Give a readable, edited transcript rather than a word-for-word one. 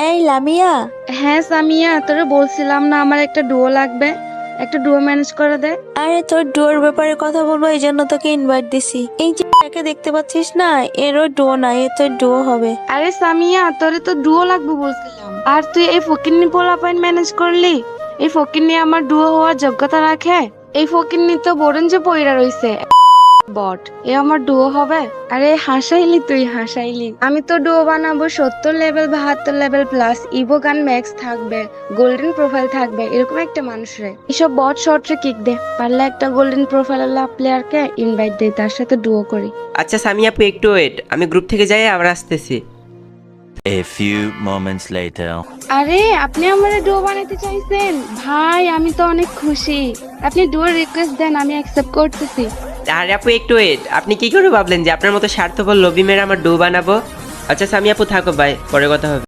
এই লামিয়া, হ্যাঁ সামিয়া, তোরে বলছিলাম না আমার একটা ডুও লাগবে, একটা ডুও ম্যানেজ করে দে। আরে তোর ডুয়োর ব্যাপারে কথা বলবো এই জন্য তোকে ইনভাইট দিছি। এই যে একে দেখতে পাচ্ছিস না, এরও ডুয়ো না, এ তোর ডুয়ো হবে। আরে সামিয়া, তোরে তো ডুও লাগবে বলছিলাম, আর তুই এই ফকিন্নি পোলাপাইন ম্যানেজ করলি? এই ফকিন্নি আমার ডুও হওয়ার যোগ্যতা রাখে? এই ফকিন্নি তো বরঞ্জে পইরা রইছে বট, এ আমার ডুও হবে? আরে হাসাইলি, তুই হাসাইলি। আমি তো ডুও বানাবো 70 level 72 level plus, evo gun max থাকবে, গোল্ডেন প্রোফাইল থাকবে, এরকম একটা মানুষরে এসব বট শর্টরে কিক দে। পারলে একটা গোল্ডেন প্রোফাইল প্লেয়ারকে ইনভাইট দে, তার সাথে ডুও করি। আচ্ছা সামিয়া আপু একটু ওয়েট, আমি গ্রুপ থেকে যাই আবার আসতেছি। A few moments later. আরে আপনি আমার ডুও বানাতে চাইছেন ভাই, আমি তো অনেক খুশি। আপনি ডুও রিকোয়েস্ট দেন, আমি অ্যাকসেপ্ট করতেছি। আরে আপু একটু ওয়েট, আপনি কি করে ভাবলেন যে আপনার মতো স্বার্থপর লোভী মেয়েরা আমার ডু বানাবো? আচ্ছা সামিয়া আপু থাকো, বাই, পরে কথা হবে।